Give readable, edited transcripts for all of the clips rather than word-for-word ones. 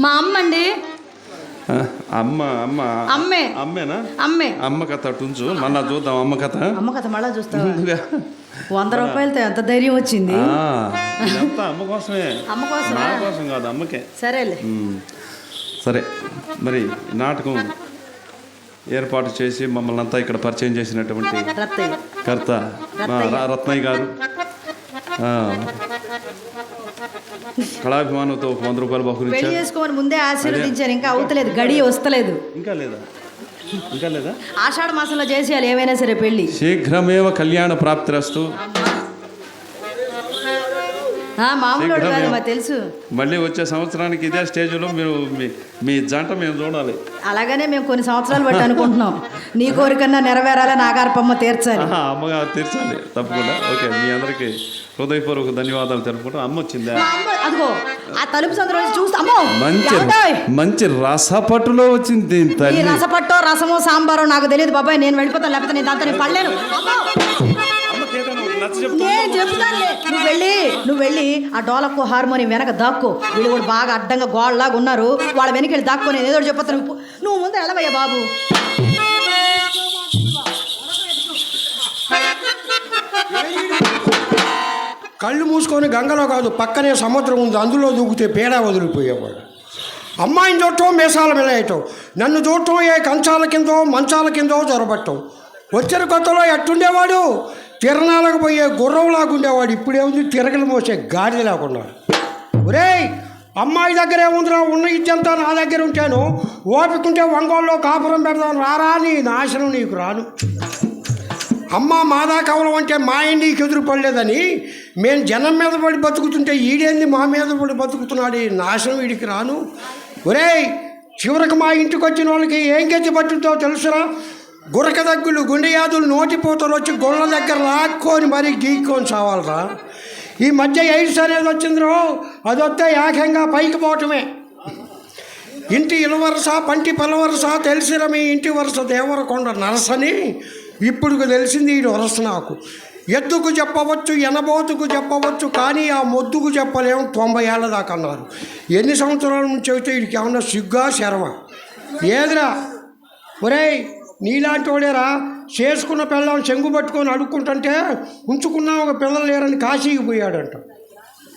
మా అమ్మ అండి. అమ్మ అమ్మ అమ్మే అమ్మేనా? అమ్మే. అమ్మ కథ ఉంచు, మళ్ళా చూద్దాం అమ్మ కథ. అమ్మ కథ మళ్ళా చూస్తావా? 100 రూపాయలతో ఎంత ధైర్యం వచ్చింది? ఇదంతా అమ్మ కోసమే, అమ్మ కోసం, నా కోసం కాదు, అమ్మకే. సరేలే. సరే, మరి నాటకం ఏర్పాటు చేసి మమ్మల్ని అంతా ఇక్కడ పరిచయం చేసినటువంటి కర్త రత్నయ్య గారు, కళాభిమానంతో 100 రూపాయలు బహుకరించారు. పెళ్లి చేసుకోమని ముందే ఆశీర్వదించారు, ఇంకా అవుతలేదు, గడి వస్తలేదు. ఇంకా లేదా? ఆషాఢ మాసంలో చేసేయాలి ఏమైనా సరే పెళ్లి. శీఘ్రమేవ కళ్యాణ ప్రాప్తిరస్తు. మామూలు కాదు, మాకు తెలుసు. మళ్ళీ వచ్చే సంవత్సరానికి ఇదే స్టేజ్లో మీరు మీ జంట మేము చూడాలి. అలాగనే మేము కొన్ని సంవత్సరాలు బట్టి అనుకుంటున్నాం. నీ కోరికన్నా నెరవేరాలి, నాగార్పమ్మ తీర్చాలి. అమ్మగారు తీర్చాలి తప్పకుండా. ఓకే, మీ అందరికి హృదయపూర్వక ధన్యవాదాలు తెలుపుకుంటాం. అమ్మ వచ్చిందా? అదిగో ఆ తలుపు సందులో చూస్తా. మంచి రసపట్టులో వచ్చింది. రసపట్టో రసమో సాంబారో నాకు తెలియదు బాబాయ్, నేను వెళ్ళిపోతాను, లేకపోతే నేను దాంతో నేను పడలేను. నేను చెప్తానులే, నువ్వు వెళ్ళి ఆ డోలకు హార్మోనియం వెనక దాక్కో. వీళ్ళు కూడా బాగా అడ్డంగా గోడలాగా ఉన్నారు, వాళ్ళ వెనక వెళ్ళి దాక్కో. నేను ఏదో చెప్పొస్తాను, నువ్వు ముందు వెళ్ళవయ్యా బాబు. కళ్ళు మూసుకొని గంగలో కాదు, పక్కనే సముద్రం ఉంది, అందులో దూకితే పేడ వదిలిపోయేవాడు. అమ్మాయిని చూడటం మేసాల మిలయటం, నన్ను చూడటం ఏ కంచాల కిందో మంచాల కిందో జొరబట్టం. వచ్చిన కొత్తలో ఎట్టుండేవాడు, తిరణాలకు పోయే గుర్రంలాగా ఉండేవాడు. ఇప్పుడేముంది, తిరగలు మోసే గాడి లేకుండా. ఒరేయ్, అమ్మాయి దగ్గరే ఉందిరా, ఉన్న ఇజ్జంతా నా దగ్గర ఉంటాను. ఓపికంటే ఒంగోల్లో కాపురం పెడదాం రారా, నీ నాశనం నీకు రాను. అమ్మ మాదా కవలం అంటే మా ఇంటికి ఎదురు పడలేదని మేము జనం మీద పడి బతుకుతుంటే ఈడేంది మా మీద పడి బతుకుతున్నాడు, ఈ నాశనం వీడికి రాను. ఒరేయ్, చివరికి మా ఇంటికి వచ్చిన వాళ్ళకి ఏం గెచ్చి పట్టిందో తెలుసురా, గురక దగ్గులు, గుండె వ్యాధులు, నోటిపోతలు వచ్చి గొళ్ళ దగ్గర లాక్కొని మరీ గీక్కొని చావాలరా. ఈ మధ్య ఎయిడ్స్ అనేది వచ్చిందిరో, అది వస్తే ఏకంగా పైకి పోవటమే. ఇంటి ఇలవరస పంటి పలవరస తెలిసిన మీ ఇంటి వరుస దేవరకొండ నరసని ఇప్పుడు తెలిసింది ఈ వరస నాకు. ఎద్దుకు చెప్పవచ్చు, ఎనబోతుకు చెప్పవచ్చు, కానీ ఆ మొద్దుకు చెప్పలేము 90 ఏళ్ళ దాకా అన్నారు. ఎన్ని సంవత్సరాల నుంచి అయితే వీడికి ఏమన్నా సిగ్గా శరమా ఏదిరా? ఒరేయ్, నీలాంటి వాడేరా చేసుకున్న పిల్లలు చెంగు పట్టుకొని అడుక్కుంటుంటే ఉంచుకున్నా ఒక పిల్లలు లేరని కాశీకి పోయాడంట.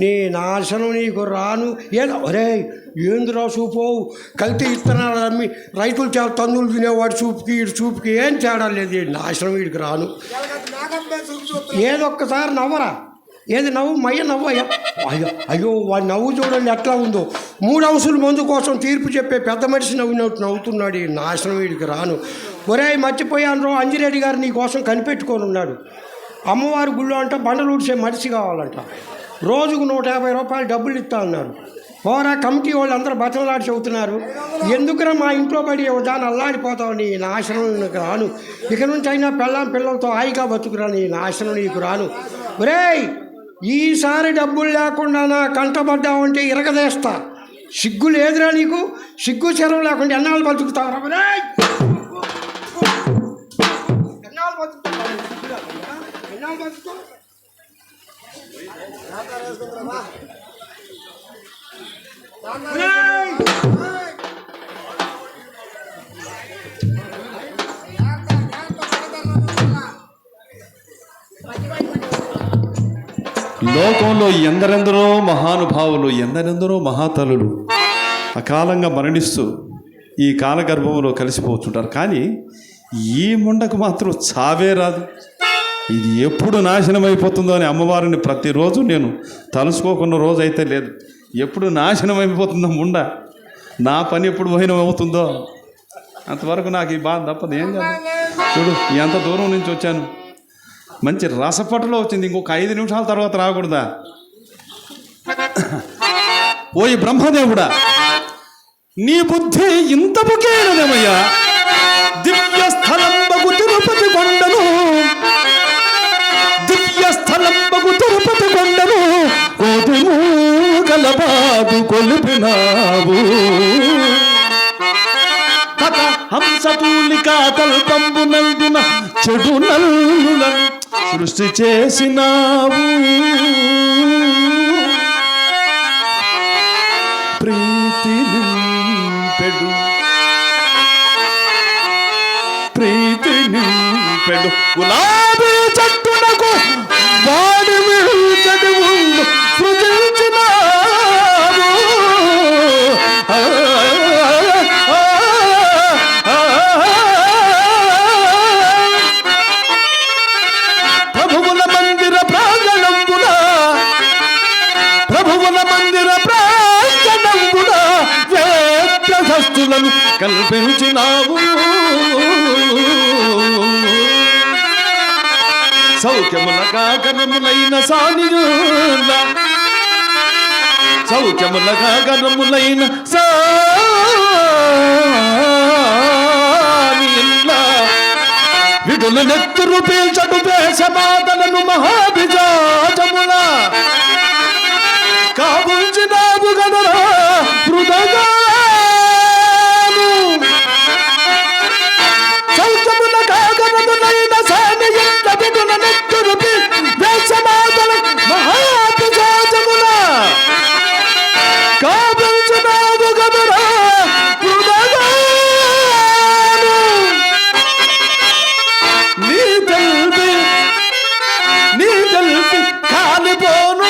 నీ నాశనం నీకు రాను. ఏదో ఒరేయ్, ఏందిరా చూపోవు, కల్తీ ఇత్తనాలు అమ్మి రైతులు తందులు తినేవాడు చూపుకి వీడి చూపుకి ఏం తేడా లేదు. నాశనం వీడికి రాను. ఏదొక్కసారి నవ్వరా, ఏది నవ్వు, మయ్య నవ్వయ్యా. అయ్యో వాడి నవ్వు చూడండి ఎట్లా ఉందో. 3 అంశాల మందు కోసం తీర్పు చెప్పే పెద్ద మనిషి నవ్వినట్టు నవ్వుతున్నాడు. ఈ నాశనం వీడికి రాను. ఒరేయ్, మర్చిపోయాను, అంజిరెడ్డి గారు నీ కోసం కనిపెట్టుకొని ఉన్నాడు. అమ్మవారి గుళ్ళో అంట బండలు ఊడ్చే మనిషి కావాలంట. రోజుకు 150 రూపాయలు డబ్బులు ఇస్తా అన్నారు. పోరా, కమిటీ వాళ్ళు అందరూ బతలాడి చెబుతున్నారు. ఎందుకురా మా ఇంట్లో పడి దాన్ని అల్లాడిపోతావు, నీ నాశనం నీకు రాను. ఇక నుంచి అయినా పిల్లలతో హాయిగా బతుకురా, నీ నాశనం నీకు రాను. ఒరేయ్, ఈసారి డబ్బులు లేకుండా నా కంటపడ్డావంటే ఇరగదేస్తా. సిగ్గు లేదురా నీకు? సిగ్గు చెరవ లేకుండా ఎన్నాళ్ళు బతుకుతావురా? ఒరేయ్, ఎన్నాళ్ళు బతుకుతావు? లోకంలో ఎందరెందరో మహానుభావులు, ఎందరెందరో మహాతలులు అకాలంగా మరణిస్తూ ఈ కాలగర్భంలో కలిసిపోతుంటారు. కానీ ఈ ముండకు మాత్రం చావే రాదు. ఇది ఎప్పుడు నాశనం అయిపోతుందో అని అమ్మవారిని ప్రతిరోజు నేను తలుసుకోకున్న రోజు అయితే లేదు. ఎప్పుడు నాశనం అయిపోతుందో ముండ, నా పని ఎప్పుడు పోయినం అవుతుందో అంతవరకు నాకు ఈ బాధ తప్పదు. ఏం కాదు. చూడు, ఎంత దూరం నుంచి వచ్చాను, మంచి రసపట్టులో వచ్చింది. ఇంకొక 5 నిమిషాల తర్వాత రాకూడదా? ఓయ్ బ్రహ్మదేవుడా, నీ బుద్ధి ఇంత బుకేనదేమయ్యా. దివ్యస్థలంబగు తిరుపతి కొండను, దివ్యస్థలంబగు తిరుపతి కొండను కోతుము గలబాదు కొలిపినావు. కథ హంసతూలికా తల్పంబు నందున చెడు నల్లులను సృష్టి చేసినావు. ప్రీతి నింపెడు ప్రీతి నింపెడు గులాబీ చెట్టునకు వాడి విల్చడి ఉండు సృజించినావు ప్రభువుల మందిర ప్రాంగణంబున ప్రశస్తులను కల్పించినావు సౌఖ్యముల కాకరములైన సానియుల సౌఖ్యముల కాకరములైన సానియుల విడుల నెత్తురు పీల్చడు దేశమాతలను మహాభిజాజముల కాబుంచినావు గదరా హృదయాలు సౌఖ్యముల కాకరములైన సానియుల విడుల నెత్తురు దేశమాతల మహాభిజాజముల కాబుంచినావు గదరా హృదయాలు నీ తెలిపి కాలిపోను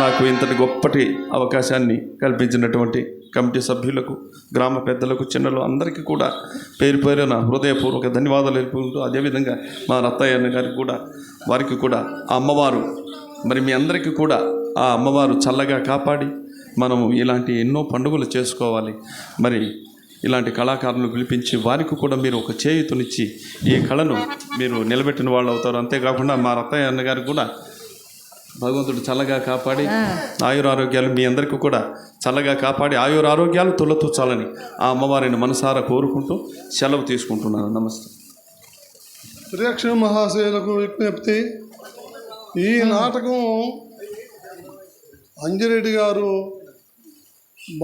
నాకు ఇంతటి గొప్పటి అవకాశాన్ని కల్పించినటువంటి కమిటీ సభ్యులకు, గ్రామ పెద్దలకు, చిన్నలు అందరికీ కూడా పేరు పేరున హృదయపూర్వక ధన్యవాదాలు తెలుపుకుంటూ, అదేవిధంగా మా రత్తయ్య అన్న గారికి కూడా, వారికి కూడా ఆ అమ్మవారు మరి మీ అందరికీ కూడా ఆ అమ్మవారు చల్లగా కాపాడి మనము ఇలాంటి ఎన్నో పండుగలు చేసుకోవాలి. మరి ఇలాంటి కళాకారులను పిలిపించి వారికి కూడా మీరు ఒక చేయుతనిచ్చి ఈ కళను మీరు నిలబెట్టిన వాళ్ళు అవుతారు. అంతేకాకుండా మా రత్తయ్య అన్న గారికి కూడా భగవంతుడు చల్లగా కాపాడి ఆయురారోగ్యాలు మీ అందరికీ కూడా చల్లగా కాపాడి ఆయురారోగ్యాలు తొలతూచాలని ఆ అమ్మవారిని మనసారా కోరుకుంటూ సెలవు తీసుకుంటున్నాను. నమస్తే. ప్రేక్షణ మహాశయులకు విజ్ఞప్తి, ఈ నాటకం అంజిరెడ్డి గారు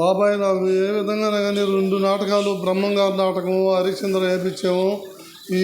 బాబాయ్ నాకు ఏ విధంగా కానీ 2 నాటకాలు బ్రహ్మంగారి నాటకము హరిశ్చంద్ర వేయించాము. ఈ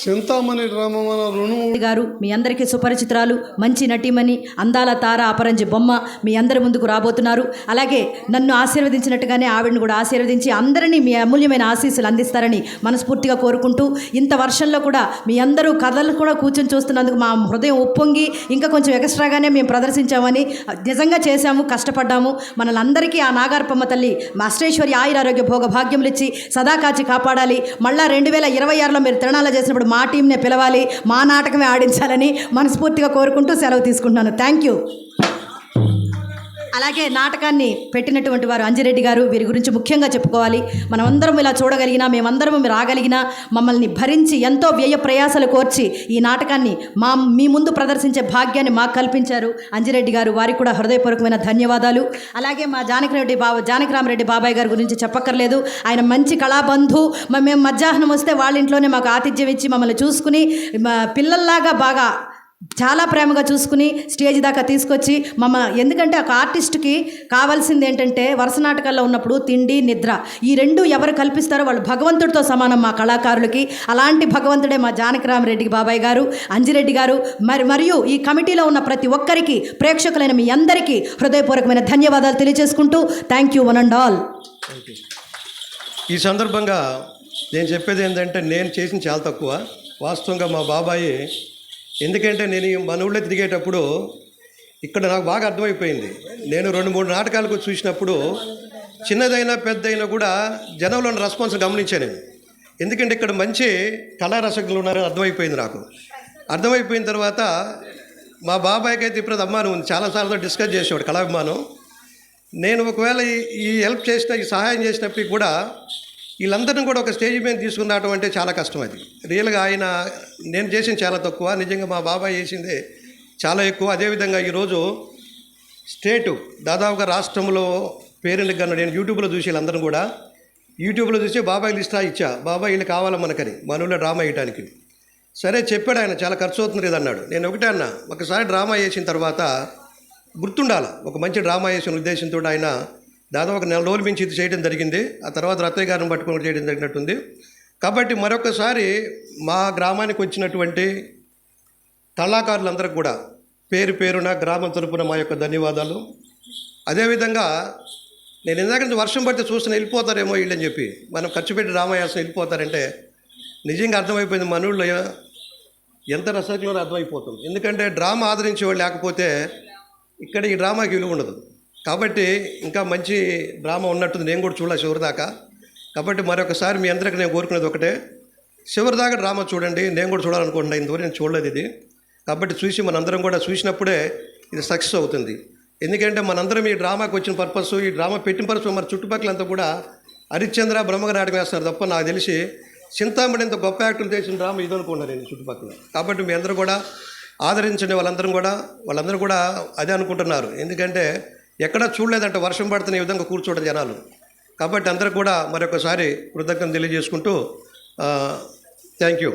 చింతామణి డ్రామా మన 2-3 గారు మీ అందరికీ సుపరిచితురాలు, మంచి నటీమణి, అందాల తార అపరంజి బొమ్మ మీ అందరి ముందుకు రాబోతున్నారు. అలాగే నన్ను ఆశీర్వదించినట్టుగానే ఆవిడని కూడా ఆశీర్వదించి అందరినీ మీ అమూల్యమైన ఆశీస్సులు అందిస్తారని మనస్ఫూర్తిగా కోరుకుంటూ, ఇంత వర్షంలో కూడా మీ అందరూ కథలు కూడా కూర్చొని చూస్తున్నందుకు మా హృదయం ఉప్పొంగి ఇంకా కొంచెం ఎక్స్ట్రాగానే మేము ప్రదర్శించామని, నిజంగా చేశాము, కష్టపడ్డాము. మనల్ని అందరికీ ఆ నాగార్పమ్మ తల్లి అష్టైశ్వర్య ఆయురారోగ్య భోగ భాగ్యములు ఇచ్చి సదా కాచి కాపాడాలి. మళ్ళా 2026లో మీరు తిరణాల చేసినప్పుడు మా టీంనే పిలవాలి, మా నాటకమే ఆడించాలని మనస్ఫూర్తిగా కోరుకుంటూ సెలవు తీసుకుంటున్నాను. Thank you. అలాగే నాటకాన్ని పెట్టినటువంటి వారు అంజిరెడ్డి గారు, వీరి గురించి ముఖ్యంగా చెప్పుకోవాలి. మనమందరం ఇలా చూడగలిగినా, మేమందరం రాగలిగినా, మమ్మల్ని భరించి ఎంతో వ్యయ ప్రయాసలు కోర్చి ఈ నాటకాన్ని మీ ముందు ప్రదర్శించే భాగ్యాన్ని మాకు కల్పించారు అంజిరెడ్డి గారు. వారికి కూడా హృదయపూర్వకమైన ధన్యవాదాలు. అలాగే మా జానకిరామరెడ్డి బాబాయ్ గారి గురించి చెప్పక్కర్లేదు. ఆయన మంచి కళాబంధు. మేము మధ్యాహ్నం వస్తే వాళ్ళ ఇంట్లోనే మాకు ఆతిథ్యం ఇచ్చి మమ్మల్ని చూసుకుని పిల్లల్లాగా బాగా చాలా ప్రేమగా చూసుకుని స్టేజ్ దాకా తీసుకొచ్చి ఎందుకంటే ఒక ఆర్టిస్ట్కి కావాల్సింది ఏంటంటే వరుస నాటకాల్లో ఉన్నప్పుడు తిండి, నిద్ర, ఈ రెండు ఎవరు కల్పిస్తారో వాళ్ళు భగవంతుడితో సమానం మా కళాకారులకి. అలాంటి భగవంతుడే మా జానకిరామరెడ్డి బాబాయ్ గారు, అంజిరెడ్డి గారు. మరియు ఈ కమిటీలో ఉన్న ప్రతి ఒక్కరికి, ప్రేక్షకులైన మీ అందరికీ హృదయపూర్వకమైన ధన్యవాదాలు తెలియజేసుకుంటూ thank you one and all. ఈ సందర్భంగా నేను చెప్పేది ఏంటంటే, నేను చేసిన చాలా తక్కువ వాస్తవంగా మా బాబాయి. ఎందుకంటే నేను మన ఊళ్ళో తిరిగేటప్పుడు ఇక్కడ నాకు బాగా అర్థమైపోయింది. నేను 2-3 నాటకాలకు చూసినప్పుడు చిన్నదైనా పెద్దయినా కూడా జనంలో ఉన్న రెస్పాన్స్ గమనించాను నేను. ఎందుకంటే ఇక్కడ మంచి కళారసజ్ఞులు ఉన్నారని అర్థమైపోయింది నాకు. అర్థమైపోయిన తర్వాత మా బాబాయ్కి అయితే ఇప్పుడు అభిమానం ఉంది. చాలాసార్లు డిస్కస్ చేసేవాడు కళాభిమానం. నేను ఒకవేళ ఈ హెల్ప్ చేసిన, ఈ సహాయం చేసినప్పటికీ కూడా వీళ్ళందరినీ కూడా ఒక స్టేజ్ మీద తీసుకుని రావడం అంటే చాలా కష్టం. అది రియల్గా నేను చేసింది చాలా తక్కువ, నిజంగా మా బాబాయ్ చేసిందే చాలా ఎక్కువ. అదేవిధంగా ఈరోజు స్టేటు దాదాపుగా రాష్ట్రంలో పేరెంట్కి కన్నా నేను యూట్యూబ్లో చూసి వీళ్ళందరూ కూడా యూట్యూబ్లో చూసి బాబాయ్ లిస్ట్ ఇచ్చా, బాబాయ్ వీళ్ళు కావాలా మనకని మనలో డ్రామా వేయడానికి. సరే చెప్పాడు ఆయన, చాలా ఖర్చు అవుతుంది ఇది అన్నాడు. నేను ఒకటే అన్నా, ఒకసారి డ్రామా వేసిన తర్వాత గుర్తుండాలి, ఒక మంచి డ్రామా వేసిన ఉద్దేశంతో ఆయన దాదాపు 1 నెల రోజుల మించి ఇది చేయడం జరిగింది. ఆ తర్వాత రత్తయ్య గారిని పట్టుకొని చేయడం జరిగినట్టుంది. కాబట్టి మరొకసారి మా గ్రామానికి వచ్చినటువంటి కళాకారులందరికీ కూడా పేరు పేరున గ్రామం తరపున మా యొక్క ధన్యవాదాలు. అదేవిధంగా నేను ఇందాక నుంచి వర్షం పడితే చూస్తున్న వెళ్ళిపోతారేమో వీళ్ళని చెప్పి, మనం ఖర్చు పెట్టి డ్రామా వేసిన వెళ్ళిపోతారంటే నిజంగా అర్థమైపోయింది మన ఊళ్ళో ఎంత రసజ్ఞలో అర్థమైపోతుంది. ఎందుకంటే డ్రామా ఆదరించేవాళ్ళు లేకపోతే ఇక్కడ ఈ డ్రామాకి విలువ ఉండదు. కాబట్టి ఇంకా మంచి డ్రామా ఉన్నట్టుంది. నేను కూడా చూడాలి చివరిదాకా. కాబట్టి మరొకసారి మీ అందరికీ నేను కోరుకునేది ఒకటే, చివరిదాకా డ్రామా చూడండి. నేను కూడా చూడాలనుకుంటున్నాను, ఇంతవరకు నేను చూడలేదు ఇది. కాబట్టి చూసి మనందరం కూడా చూసినప్పుడే ఇది సక్సెస్ అవుతుంది. ఎందుకంటే మనందరం ఈ డ్రామాకి వచ్చిన పర్పస్, ఈ డ్రామా పెట్టిన పర్పస్ మన చుట్టుపక్కలంతా కూడా హరిశ్చంద్ర బ్రహ్మగా నాటకం వేస్తున్నారు తప్ప నాకు తెలిసి చింతామణి ఇంత గొప్ప యాక్టర్లు చేసిన డ్రామా ఇది అనుకున్నాను నేను చుట్టుపక్కల. కాబట్టి మీ అందరూ కూడా ఆదరించండి. వాళ్ళందరూ కూడా అదే అనుకుంటున్నారు. ఎందుకంటే ఎక్కడా చూడలేదంటే వర్షం పడుతున్న ఈ విధంగా కూర్చోవడం జనాలు. కాబట్టి అందరూ కూడా మరొకసారి కృతజ్ఞతలు తెలియజేసుకుంటూ థ్యాంక్ యూ.